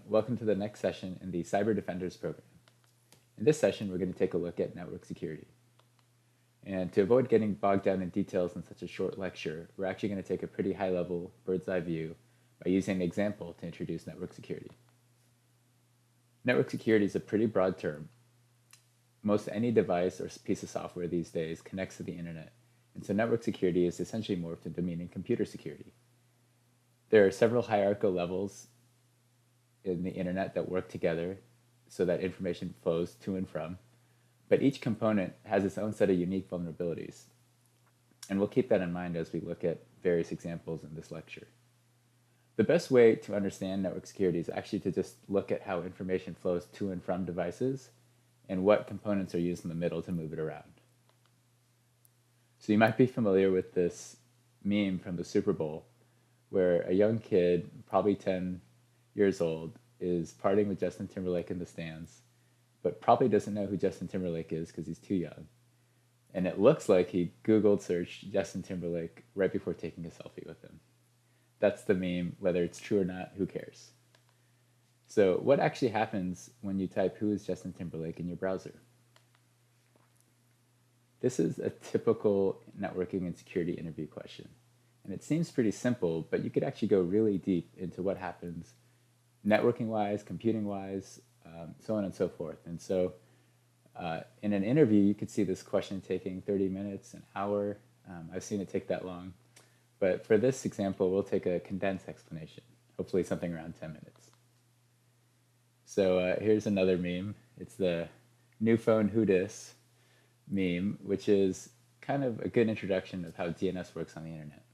welcome to the next session in the Cyber Defenders program. In this session, we're going to take a look at network security. And to avoid getting bogged down in details in such a short lecture, we're actually going to take a pretty high-level bird's eye view by using an example to introduce network security. Network security is a pretty broad term. Most any device or piece of software these days connects to the internet, and so network security is essentially morphed into meaning computer security. There are several hierarchical levels in the internet that work together so that information flows to and from, but each component has its own set of unique vulnerabilities. And we'll keep that in mind as we look at various examples in this lecture. The best way to understand network security is actually to just look at how information flows to and from devices and what components are used in the middle to move it around. So you might be familiar with this meme from the Super Bowl where a young kid, probably 10 years old, is partying with Justin Timberlake in the stands, but probably doesn't know who Justin Timberlake is because he's too young. And it looks like he Googled searched Justin Timberlake right before taking a selfie with him. That's the meme. Whether it's true or not, who cares? So what actually happens when you type "who is Justin Timberlake" in your browser? This is a typical networking and security interview question. And it seems pretty simple, but you could actually go really deep into what happens networking-wise, computing-wise, so on and so forth. And so in an interview, you could see this question taking 30 minutes, an hour. I've seen it take that long. But for this example, we'll take a condensed explanation, hopefully something around 10 minutes. So here's another meme. It's the new phone who dis meme, which is kind of a good introduction of how DNS works on the internet.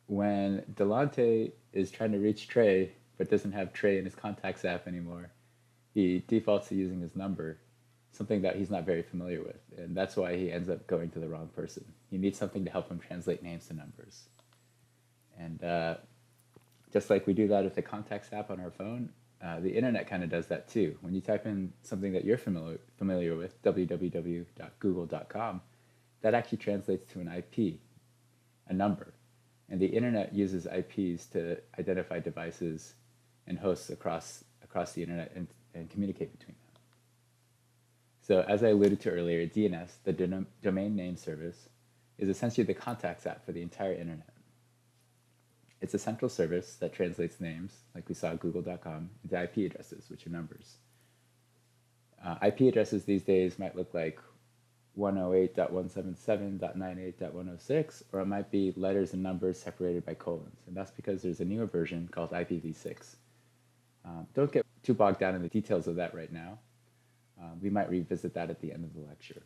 When Delante is trying to reach Trey, but doesn't have Trey in his contacts app anymore, he defaults to using his number, something that he's not very familiar with. And that's why he ends up going to the wrong person. He needs something to help him translate names to numbers. And just like we do that with the contacts app on our phone, the internet kind of does that too. When you type in something that you're familiar with, www.google.com, that actually translates to an IP, a number. And the internet uses IPs to identify devices and hosts across the internet and communicate between them. So as I alluded to earlier, DNS, the domain name service, is essentially the contacts app for the entire internet. It's a central service that translates names, like we saw at google.com, into IP addresses, which are numbers. IP addresses these days might look like 108.177.98.106, or it might be letters and numbers separated by colons. And that's because there's a newer version called IPv6. Don't get too bogged down in the details of that right now. We might revisit that at the end of the lecture.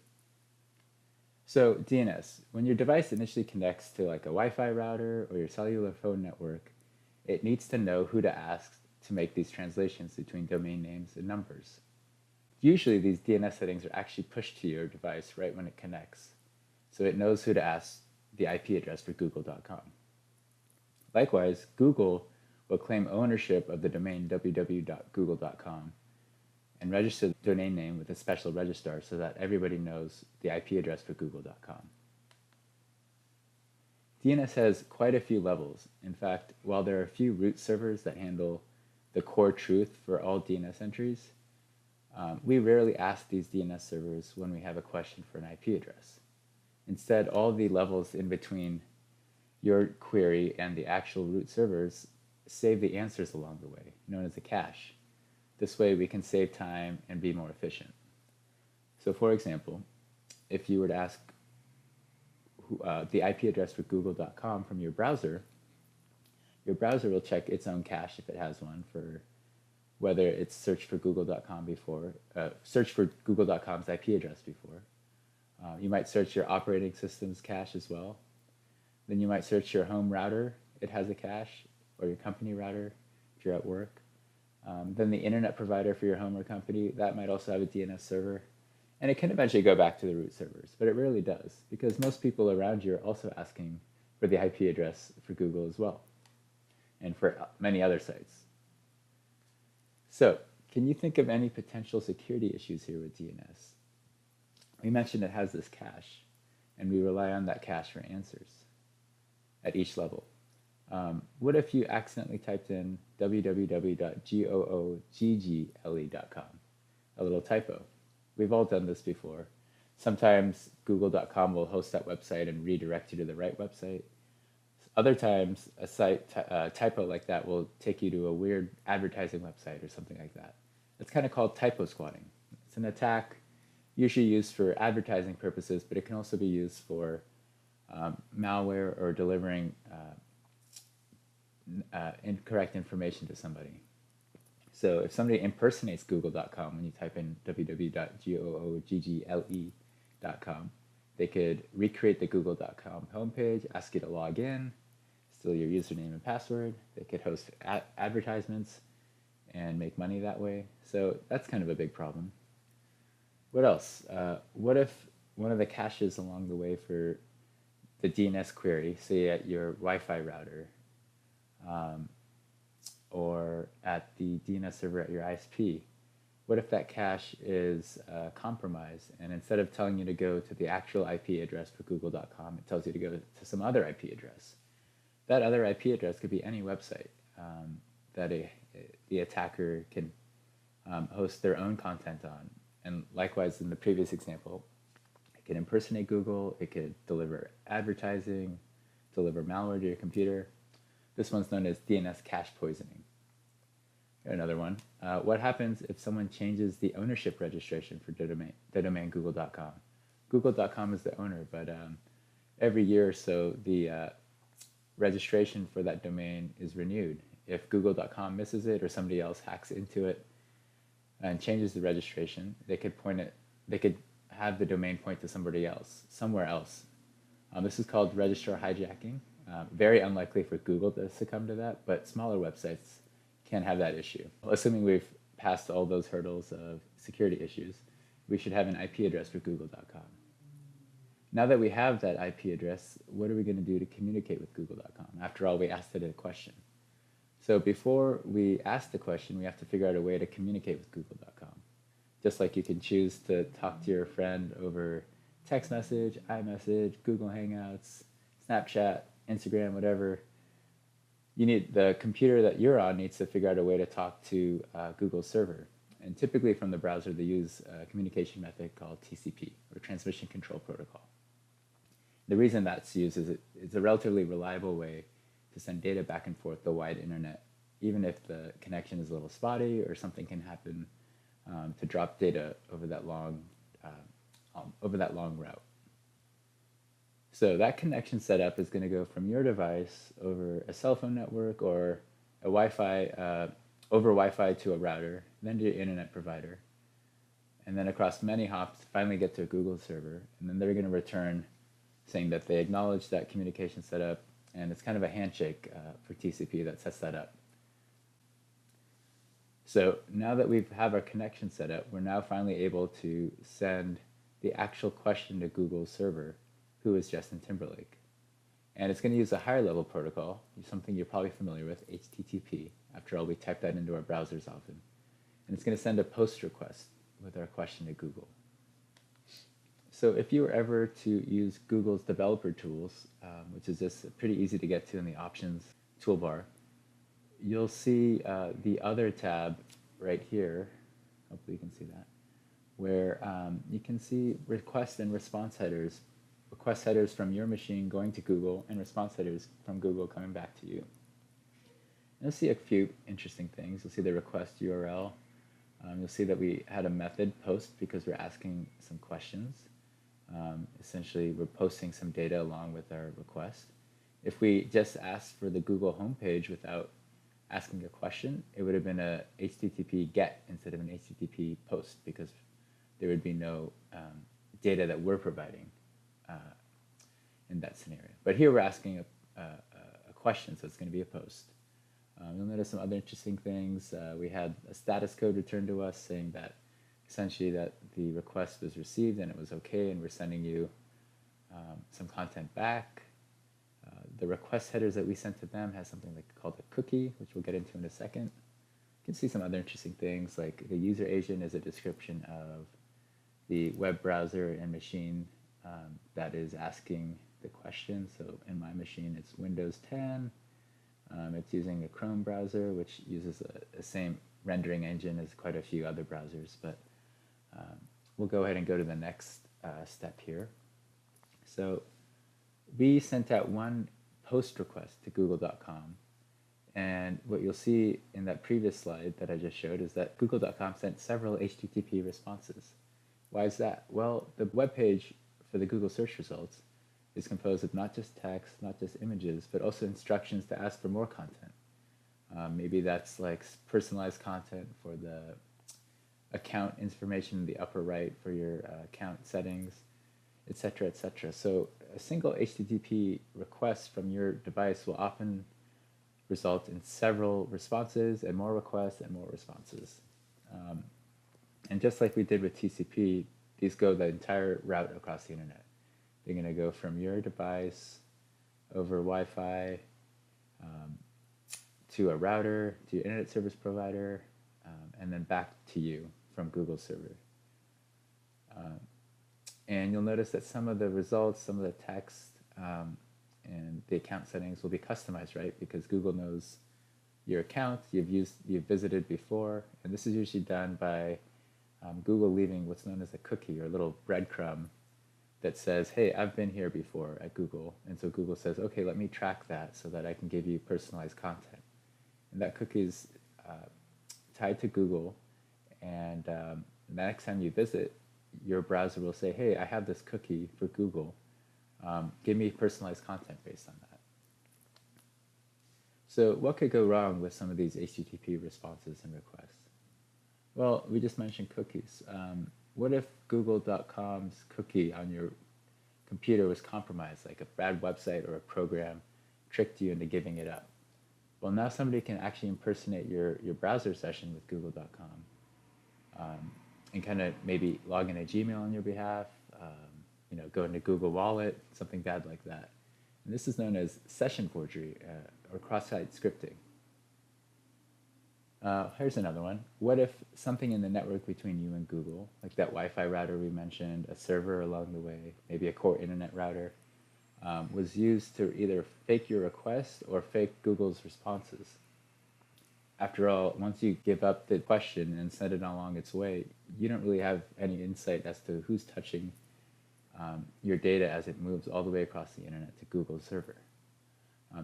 So DNS, when your device initially connects to like a Wi-Fi router or your cellular phone network, it needs to know who to ask to make these translations between domain names and numbers. Usually these DNS settings are actually pushed to your device right when it connects, so it knows who to ask the IP address for google.com. Likewise, Google will claim ownership of the domain www.google.com and register the domain name with a special registrar so that everybody knows the IP address for google.com. DNS has quite a few levels. In fact, while there are a few root servers that handle the core truth for all DNS entries, we rarely ask these DNS servers when we have a question for an IP address. Instead, all the levels in between your query and the actual root servers save the answers along the way, known as a cache. This way we can save time and be more efficient. So for example, if you were to ask the IP address for google.com from your browser will check its own cache if it has one for whether it's searched for google.com before, searched for google.com's IP address before. You might search your operating system's cache as well. Then you might search your home router, it has a cache, or your company router if you're at work. Then the internet provider for your home or company, that might also have a DNS server. And it can eventually go back to the root servers, but it rarely does because most people around you are also asking for the IP address for Google as well, and for many other sites. So, can you think of any potential security issues here with DNS? We mentioned it has this cache, and we rely on that cache for answers at each level. What if you accidentally typed in www.google.com? A little typo. We've all done this before. Sometimes google.com will host that website and redirect you to the right website. Other times, a site typo like that will take you to a weird advertising website or something like that. It's kind of called typo squatting. It's an attack usually used for advertising purposes, but it can also be used for malware or delivering incorrect information to somebody. So if somebody impersonates google.com when you type in www.google.com, they could recreate the google.com homepage, ask you to log in, steal your username and password. They could host advertisements and make money that way. So that's kind of a big problem. What else? What if one of the caches along the way for the DNS query, say at your Wi-Fi router, or at the DNS server at your ISP, what if that cache is compromised, and instead of telling you to go to the actual IP address for google.com, it tells you to go to some other IP address? That other IP address could be any website that the attacker can host their own content on. And likewise, in the previous example, it could impersonate Google, it could deliver advertising, deliver malware to your computer. This one's known as DNS cache poisoning. Here, another one. What happens if someone changes the ownership registration for the domain google.com? Google.com is the owner, but every year or so, the registration for that domain is renewed. If google.com misses it or somebody else hacks into it and changes the registration, they could have the domain point to somebody else, somewhere else. This is called registrar hijacking. Very unlikely for Google to succumb to that, but smaller websites can have that issue. Assuming we've passed all those hurdles of security issues, we should have an IP address for google.com. Now that we have that IP address, what are we going to do to communicate with google.com? After all, we asked it a question. So before we ask the question, we have to figure out a way to communicate with google.com. Just like you can choose to talk to your friend over text message, iMessage, Google Hangouts, Snapchat, Instagram, whatever. The computer that you're on needs to figure out a way to talk to Google's server. And typically from the browser, they use a communication method called TCP, or Transmission Control Protocol. The reason that's used is it's a relatively reliable way to send data back and forth the wide internet, even if the connection is a little spotty or something can happen to drop data over that long route. So that connection setup is going to go from your device over a cell phone network or a Wi-Fi, over Wi-Fi to a router, then to your internet provider, and then across many hops to finally get to a Google server, and then they're going to return saying that they acknowledge that communication setup, and it's kind of a handshake for TCP that sets that up. So now that we have our connection set up, we're now finally able to send the actual question to Google's server, who is Justin Timberlake. And it's going to use a higher level protocol, something you're probably familiar with, HTTP. After all, we type that into our browsers often. And it's going to send a post request with our question to Google. So if you were ever to use Google's developer tools, which is just pretty easy to get to in the options toolbar, you'll see the other tab right here, hopefully you can see that, where you can see request and response headers from your machine going to Google and response headers from Google coming back to you. And you'll see a few interesting things. You'll see the request URL. You'll see that we had a method post because we're asking some questions. Essentially, we're posting some data along with our request. If we just asked for the Google homepage without asking a question, it would have been a HTTP GET instead of an HTTP POST because there would be no data that we're providing in that scenario. But here we're asking a question, so it's going to be a POST. You'll notice some other interesting things. We had a status code returned to us saying that essentially that the request was received and it was okay, and we're sending you some content back. The request headers that we sent to them has something called a cookie, which we'll get into in a second. You can see some other interesting things, like the user agent is a description of the web browser and machine that is asking the question. So in my machine, it's Windows 10, It's using a Chrome browser, which uses the same rendering engine as quite a few other browsers, but we'll go ahead and go to the next step here. So we sent out one post request to google.com, and what you'll see in that previous slide that I just showed is that google.com sent several HTTP responses. Why is that? Well, the web page for the Google search results is composed of not just text, not just images, but also instructions to ask for more content. Maybe that's like personalized content for the account information in the upper right for your account settings, etc., etc. So a single HTTP request from your device will often result in several responses and more requests and more responses. And just like we did with TCP, these go the entire route across the internet. They're going to go from your device over Wi-Fi to a router, to your internet service provider, and then back to you from Google server. And you'll notice that some of the results, some of the text, and the account settings will be customized, right? Because Google knows your account, you've visited before, and this is usually done by Google leaving what's known as a cookie or a little breadcrumb that says, hey, I've been here before at Google. And so Google says, okay, let me track that so that I can give you personalized content. And that cookie is tied to Google, and the next time you visit, your browser will say, hey, I have this cookie for Google. Give me personalized content based on that. So what could go wrong with some of these HTTP responses and requests? Well, we just mentioned cookies. What if google.com's cookie on your computer was compromised, like a bad website or a program tricked you into giving it up? Well, now somebody can actually impersonate your browser session with google.com and kind of maybe log in a Gmail on your behalf, go into Google Wallet, something bad like that. And this is known as session forgery or cross-site scripting. Here's another one. What if something in the network between you and Google, like that Wi-Fi router we mentioned, a server along the way, maybe a core internet router, was used to either fake your request or fake Google's responses? After all, once you give up the question and send it along its way, you don't really have any insight as to who's touching your data as it moves all the way across the internet to Google's server.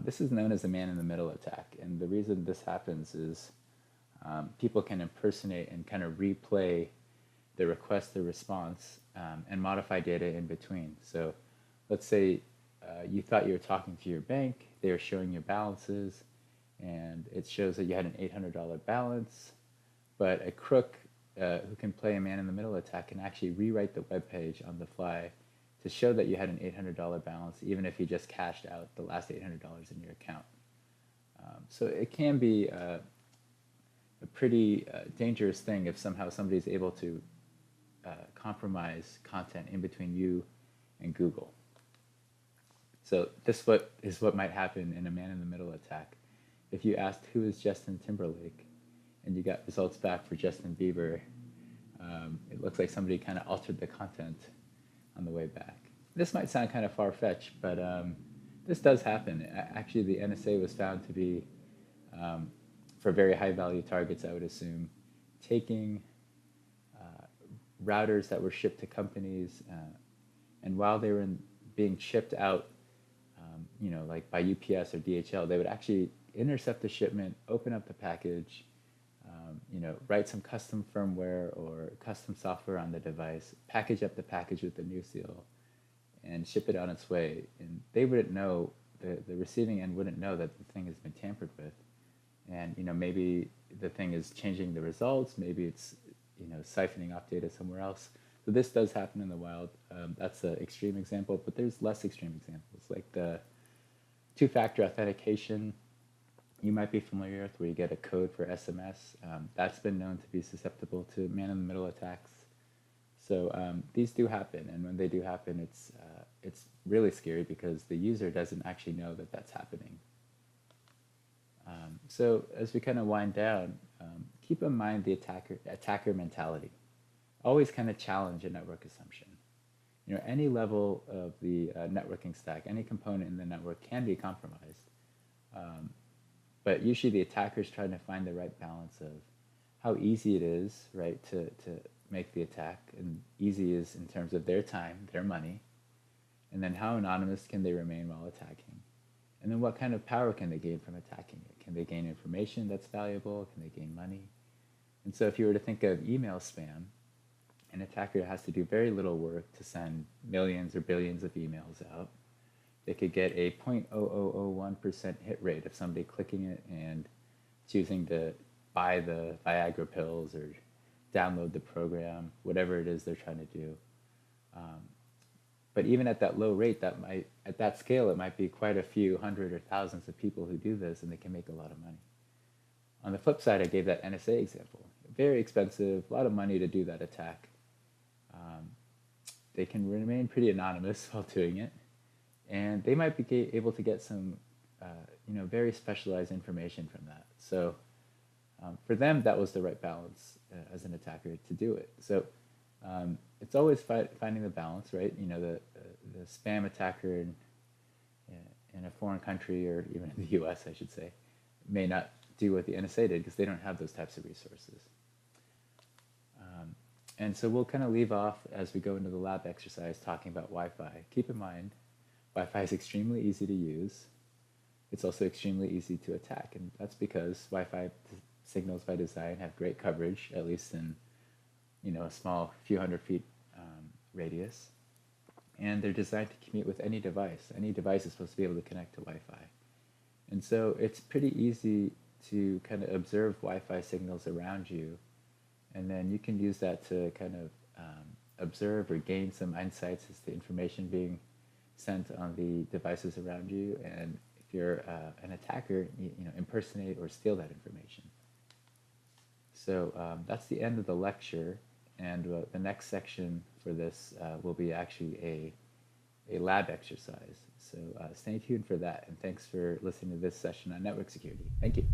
This is known as a man-in-the-middle attack, and the reason this happens is people can impersonate and kind of replay the request, the response, and modify data in between. So let's say you thought you were talking to your bank, they were showing your balances, and it shows that you had an $800 balance, but a crook who can play a man-in-the-middle attack can actually rewrite the web page on the fly to show that you had an $800 balance, even if you just cashed out the last $800 in your account. So it can be a pretty dangerous thing if somehow somebody's able to compromise content in between you and Google. So this is what might happen in a man-in-the-middle attack. If you asked who is Justin Timberlake and you got results back for Justin Bieber, it looks like somebody kind of altered the content on the way back. This might sound kind of far-fetched, but this does happen. Actually, the NSA was found to be, for very high-value targets, I would assume, taking routers that were shipped to companies, and while they were being shipped out, like by UPS or DHL, they would actually intercept the shipment, open up the package, write some custom firmware or custom software on the device, package up the package with the new seal, and ship it on its way. And they wouldn't know, the receiving end wouldn't know that the thing has been tampered with. And maybe the thing is changing the results, maybe it's siphoning off data somewhere else. So this does happen in the wild. That's an extreme example, but there's less extreme examples, like the two-factor authentication you might be familiar with, where you get a code for SMS. That's been known to be susceptible to man-in-the-middle attacks. So these do happen, and when they do happen, it's really scary because the user doesn't actually know that that's happening. So as we kind of wind down, keep in mind the attacker mentality. Always kind of challenge a network assumption. Any level of the networking stack, any component in the network can be compromised. But usually the attacker is trying to find the right balance of how easy it is, right, to make the attack. And easy is in terms of their time, their money. And then how anonymous can they remain while attacking? And then what kind of power can they gain from attacking it? Can they gain information that's valuable? Can they gain money? And so if you were to think of email spam, an attacker has to do very little work to send millions or billions of emails out. They could get a 0.0001% hit rate of somebody clicking it and choosing to buy the Viagra pills or download the program, whatever it is they're trying to do. But even at that low rate, at that scale, it might be quite a few hundred or thousands of people who do this, and they can make a lot of money. On the flip side, I gave that NSA example. Very expensive, a lot of money to do that attack. They can remain pretty anonymous while doing it, and they might be able to get some, very specialized information from that. So for them, that was the right balance as an attacker to do it. So it's always finding the balance, right? The spam attacker in a foreign country, or even in the U.S., I should say, may not do what the NSA did because they don't have those types of resources. And so we'll kind of leave off as we go into the lab exercise talking about Wi-Fi. Keep in mind, Wi-Fi is extremely easy to use. It's also extremely easy to attack, and that's because Wi-Fi signals by design have great coverage, at least in a small few hundred feet radius, and they're designed to commute with any device. Any device is supposed to be able to connect to Wi-Fi. And so it's pretty easy to kind of observe Wi-Fi signals around you, and then you can use that to kind of observe or gain some insights as to information being sent on the devices around you, and if you're an attacker, impersonate or steal that information. So that's the end of the lecture, and the next section for this will be actually a lab exercise. So stay tuned for that, and thanks for listening to this session on network security. Thank you.